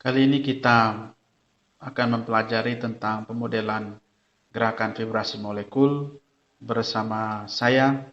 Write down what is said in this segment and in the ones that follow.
Kali ini kita akan mempelajari tentang pemodelan gerakan vibrasi molekul bersama saya.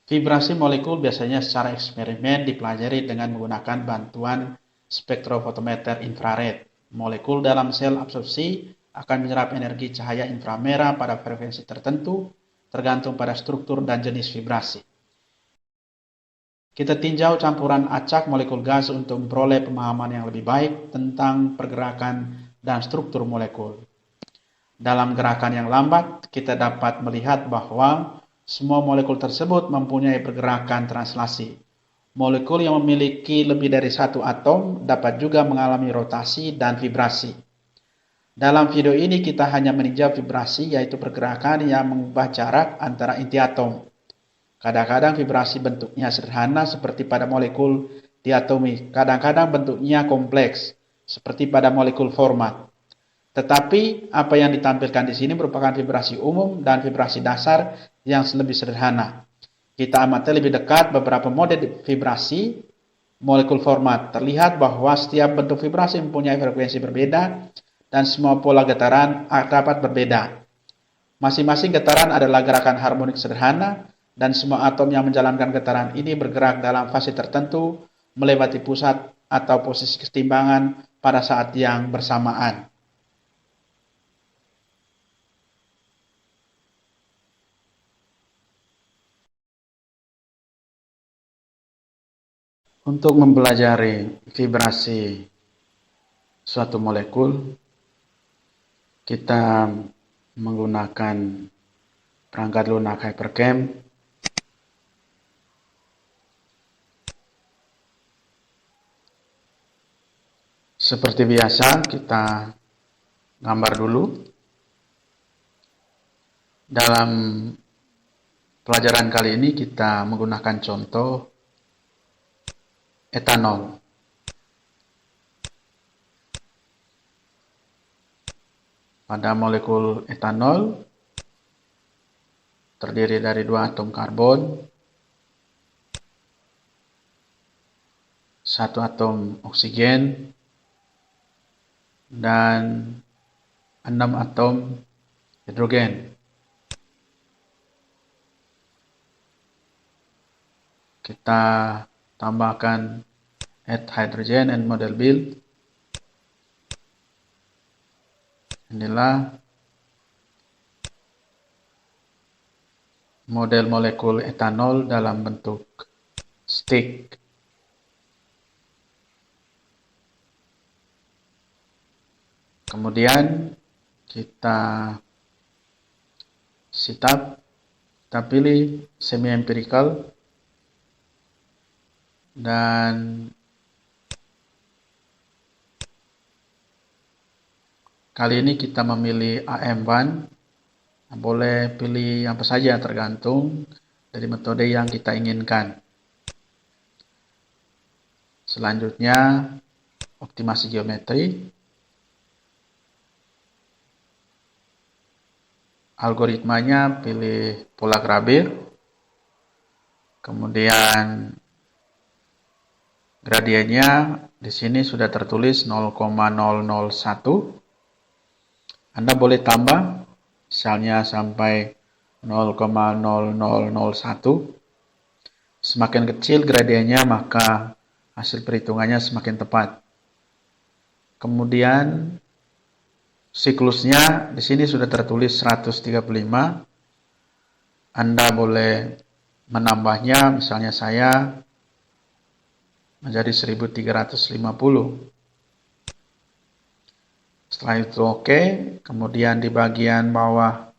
Vibrasi molekul biasanya secara eksperimen dipelajari dengan menggunakan bantuan spektrofotometer infrared. Molekul dalam sel absorpsi akan menyerap energi cahaya inframerah pada frekuensi tertentu, tergantung pada struktur dan jenis vibrasi. Kita tinjau campuran acak molekul gas untuk memperoleh pemahaman yang lebih baik tentang pergerakan dan struktur molekul. Dalam gerakan yang lambat, kita dapat melihat bahwa semua molekul tersebut mempunyai pergerakan translasi. Molekul yang memiliki lebih dari satu atom dapat juga mengalami rotasi dan vibrasi. Dalam video ini kita hanya meninjau vibrasi, yaitu pergerakan yang mengubah jarak antara inti atom. Kadang-kadang vibrasi bentuknya sederhana seperti pada molekul diatomi, kadang-kadang bentuknya kompleks seperti pada molekul format. Tetapi apa yang ditampilkan di sini merupakan vibrasi umum dan vibrasi dasar yang lebih sederhana. Kita amati lebih dekat beberapa model vibrasi molekul format. Terlihat bahwa setiap bentuk vibrasi mempunyai frekuensi berbeda dan semua pola getaran dapat berbeda. Masing-masing getaran adalah gerakan harmonik sederhana dan semua atom yang menjalankan getaran ini bergerak dalam fase tertentu melewati pusat atau posisi kesetimbangan pada saat yang bersamaan. Untuk mempelajari vibrasi suatu molekul, kita menggunakan perangkat lunak Hypercam. Seperti biasa, kita gambar dulu. Dalam pelajaran kali ini kita menggunakan contoh etanol. Pada molekul etanol terdiri dari dua atom karbon, satu atom oksigen, dan 6 atom hidrogen. Kita tambahkan add hydrogen and model build. Inilah model molekul etanol dalam bentuk stick. Kemudian kita pilih semi empirical, dan kali ini kita memilih AM1. Boleh pilih apa saja tergantung dari metode yang kita inginkan. Selanjutnya optimasi geometri. Algoritmanya pilih pola Grabir. Kemudian gradiennya di sini sudah tertulis 0,001. Anda boleh tambah misalnya sampai 0,0001. Semakin kecil gradiennya maka hasil perhitungannya semakin tepat. Kemudian siklusnya di sini sudah tertulis 135. Anda boleh menambahnya, misalnya saya menjadi 1350. Setelah itu oke. Kemudian di bagian bawah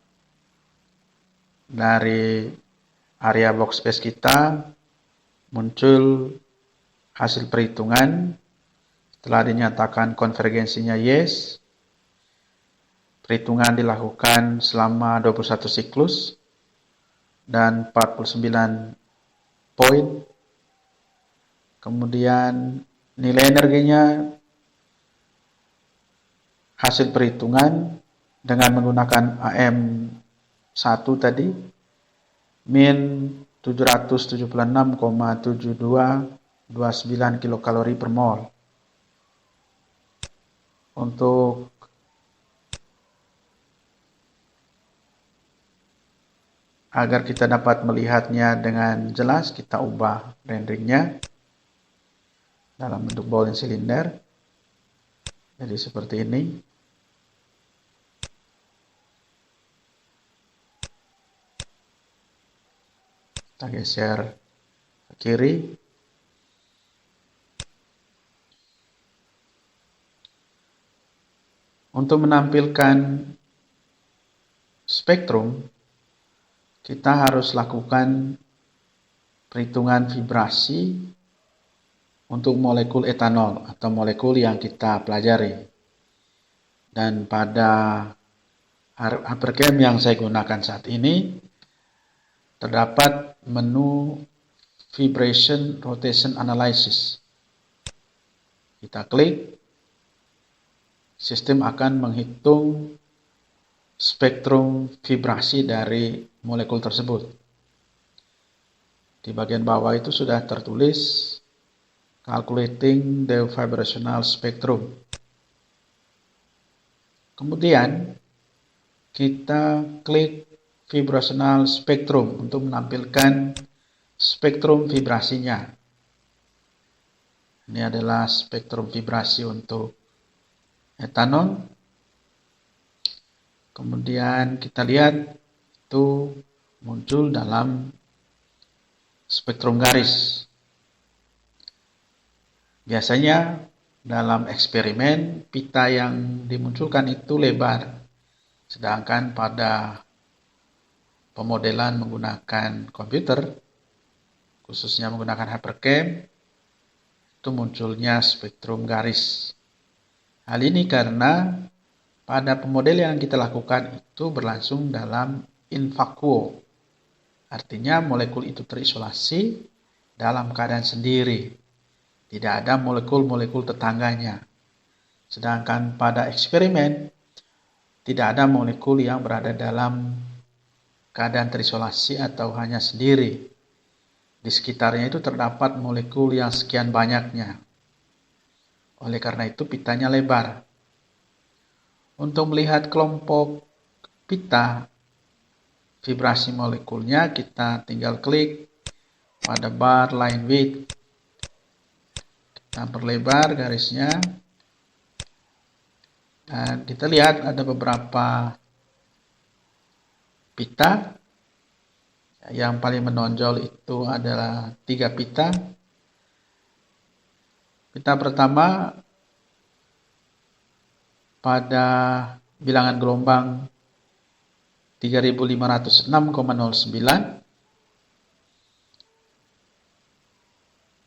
dari area workspace kita muncul hasil perhitungan. Setelah dinyatakan konvergensinya yes, perhitungan dilakukan selama 21 siklus dan 49 poin. Kemudian nilai energinya hasil perhitungan dengan menggunakan AM 1 tadi, min 776,7229 kilokalori per mol. Untuk agar kita dapat melihatnya dengan jelas, kita ubah renderingnya dalam bentuk ball and cylinder. Jadi seperti ini. Kita geser ke kiri. Untuk menampilkan spektrum, kita harus lakukan perhitungan vibrasi untuk molekul etanol atau molekul yang kita pelajari. Dan pada HyperCam yang saya gunakan saat ini, terdapat menu Vibration Rotation Analysis. Kita klik, sistem akan menghitung spektrum vibrasi dari molekul tersebut. Di bagian bawah itu sudah tertulis Calculating the Vibrational Spectrum. Kemudian kita klik Vibrational Spectrum untuk menampilkan spektrum vibrasinya. Ini adalah spektrum vibrasi untuk etanol. Kemudian kita lihat itu muncul dalam spektrum garis. Biasanya dalam eksperimen pita yang dimunculkan itu lebar, sedangkan pada pemodelan menggunakan komputer, khususnya menggunakan HyperCam, itu munculnya spektrum garis. Hal ini karena pada pemodelan yang kita lakukan itu berlangsung dalam in vacuo. Artinya molekul itu terisolasi dalam keadaan sendiri. Tidak ada molekul-molekul tetangganya. Sedangkan pada eksperimen tidak ada molekul yang berada dalam keadaan terisolasi atau hanya sendiri. Di sekitarnya itu terdapat molekul yang sekian banyaknya. Oleh karena itu pitanya lebar. Untuk melihat kelompok pita vibrasi molekulnya, kita tinggal klik pada bar line width. Kita perlebar garisnya. Dan kita lihat ada beberapa pita. Yang paling menonjol itu adalah 3 pita. Pita pertama pada bilangan gelombang 3506,09.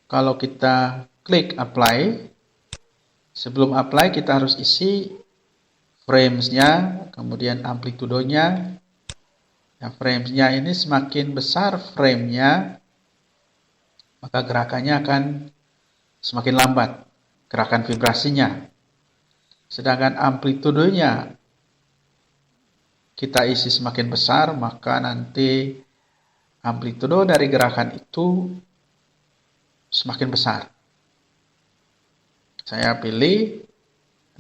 Kalau kita klik apply, sebelum apply kita harus isi framesnya, kemudian amplitudonya. Nah, framesnya ini semakin besar framenya, maka gerakannya akan semakin lambat, gerakan vibrasinya. Sedangkan amplitudonya kita isi semakin besar, maka nanti amplitudo dari gerakan itu semakin besar. Saya pilih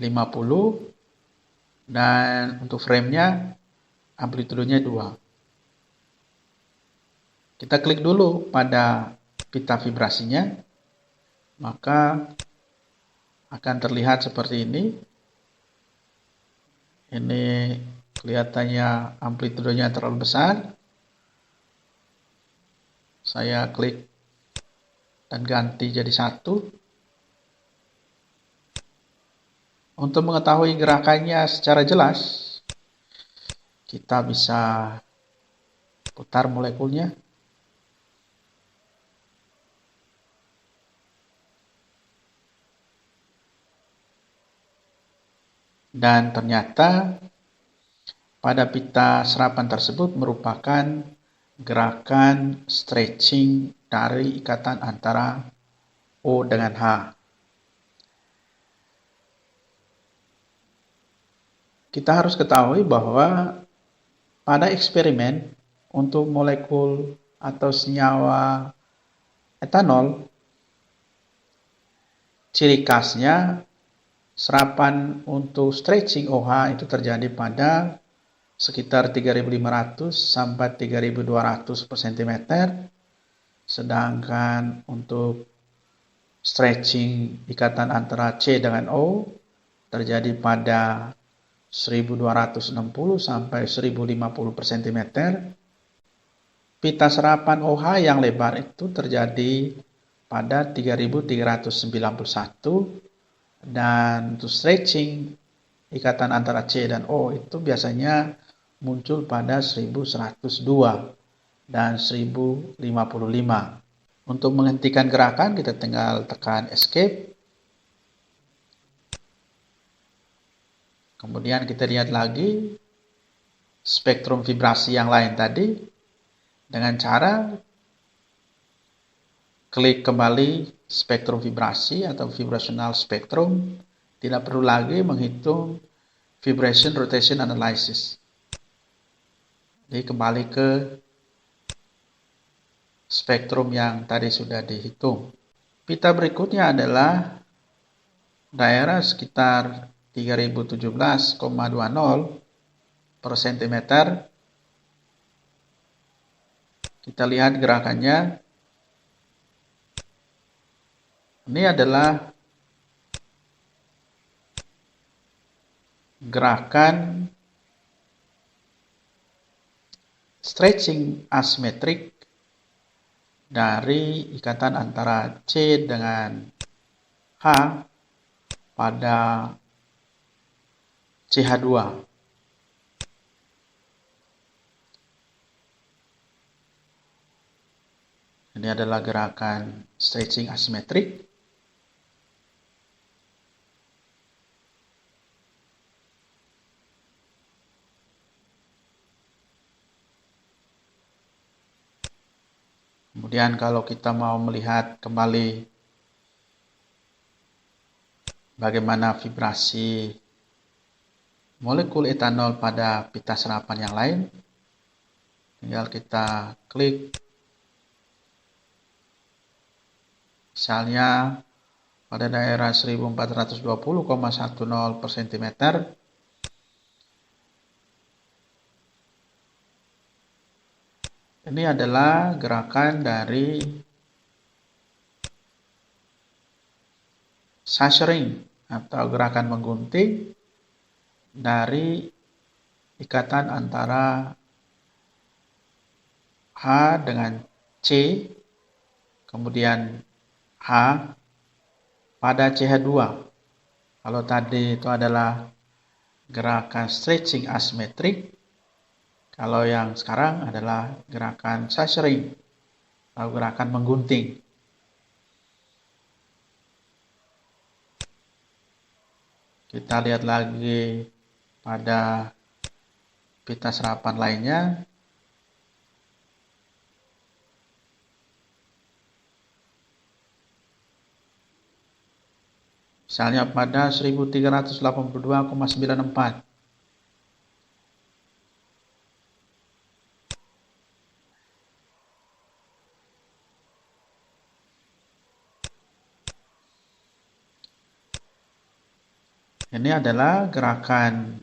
50 dan untuk framenya amplitudonya 2. Kita klik dulu pada pita vibrasinya. Maka akan terlihat seperti ini. Ini kelihatannya amplitudonya terlalu besar. Saya klik dan ganti jadi 1. Untuk mengetahui gerakannya secara jelas, kita bisa putar molekulnya. Dan ternyata pada pita serapan tersebut merupakan gerakan stretching dari ikatan antara O dengan H. Kita harus ketahui bahwa pada eksperimen untuk molekul atau senyawa etanol, ciri khasnya serapan untuk stretching OH itu terjadi pada sekitar 3.500 sampai 3.200 per cm, sedangkan untuk stretching ikatan antara C dengan O terjadi pada 1260 sampai 1050 per cm. Pita serapan OH yang lebar itu terjadi pada 3391, dan untuk stretching ikatan antara C dan O itu biasanya muncul pada 1102 dan 1055. Untuk menghentikan gerakan kita tinggal tekan escape. Kemudian kita lihat lagi spektrum vibrasi yang lain tadi dengan cara klik kembali spektrum vibrasi atau vibrational spectrum. Tidak perlu lagi menghitung vibration rotation analysis. Jadi kembali ke spektrum yang tadi sudah dihitung. Pita berikutnya adalah daerah sekitar 3017,20 per cm. Kita lihat gerakannya. Ini adalah gerakan stretching asimetrik dari ikatan antara C dengan H pada CH2. Ini adalah gerakan stretching asimetrik. Kemudian kalau kita mau melihat kembali bagaimana vibrasi molekul etanol pada pita serapan yang lain, tinggal kita klik misalnya pada daerah 1420,10 per cm. Ini adalah gerakan dari suturing atau gerakan menggunting dari ikatan antara H dengan C, kemudian H pada CH2. Kalau tadi itu adalah gerakan stretching asimetrik, kalau yang sekarang adalah gerakan suturing atau gerakan menggunting. Kita lihat lagi pada pita serapan lainnya. Misalnya pada 1382,94. Ini adalah gerakan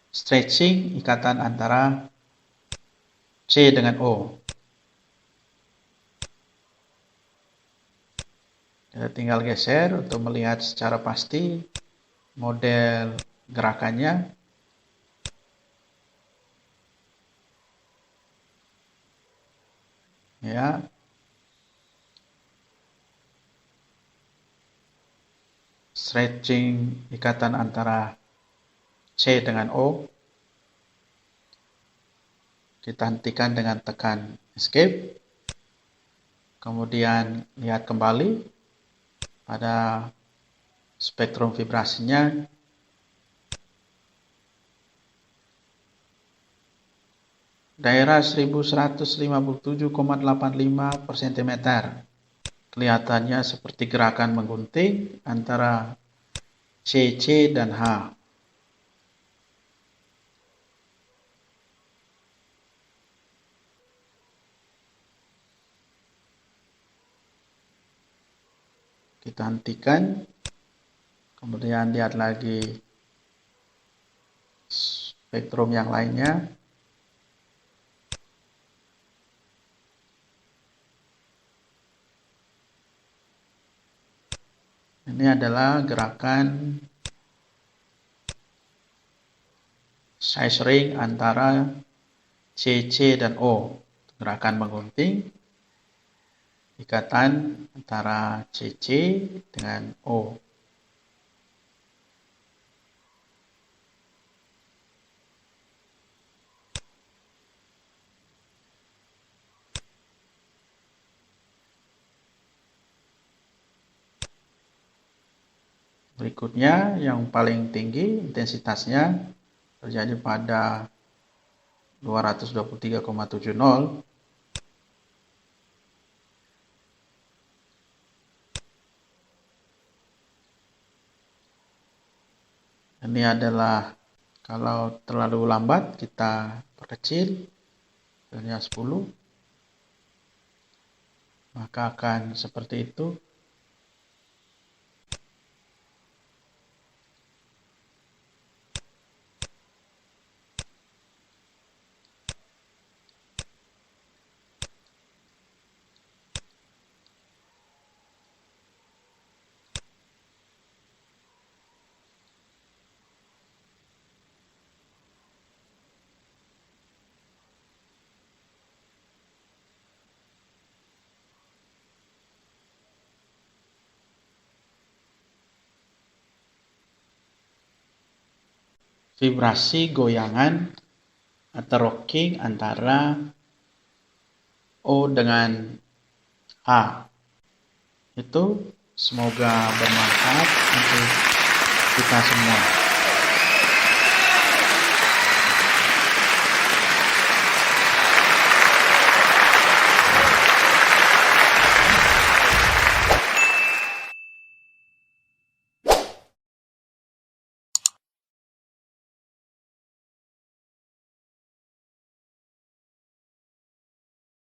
stretching ikatan antara C dengan O. Kita tinggal geser untuk melihat secara pasti model gerakannya. Ya. Stretching ikatan antara C dengan O. Kita hentikan dengan tekan escape. Kemudian lihat kembali pada spektrum vibrasinya. Daerah 1157,85 per cm. Kelihatannya seperti gerakan menggunting antara C dan H. Kita hentikan. Kemudian lihat lagi spektrum yang lainnya. Ini adalah gerakan size ring antara CC dan O. Gerakan menggunting, ikatan antara CC dengan O. Berikutnya yang paling tinggi intensitasnya terjadi pada 223,70. Ini adalah kalau terlalu lambat kita perkecil hanya 10, maka akan seperti itu. Vibrasi goyangan atau rocking antara O dengan A. Itu semoga bermanfaat untuk kita semua.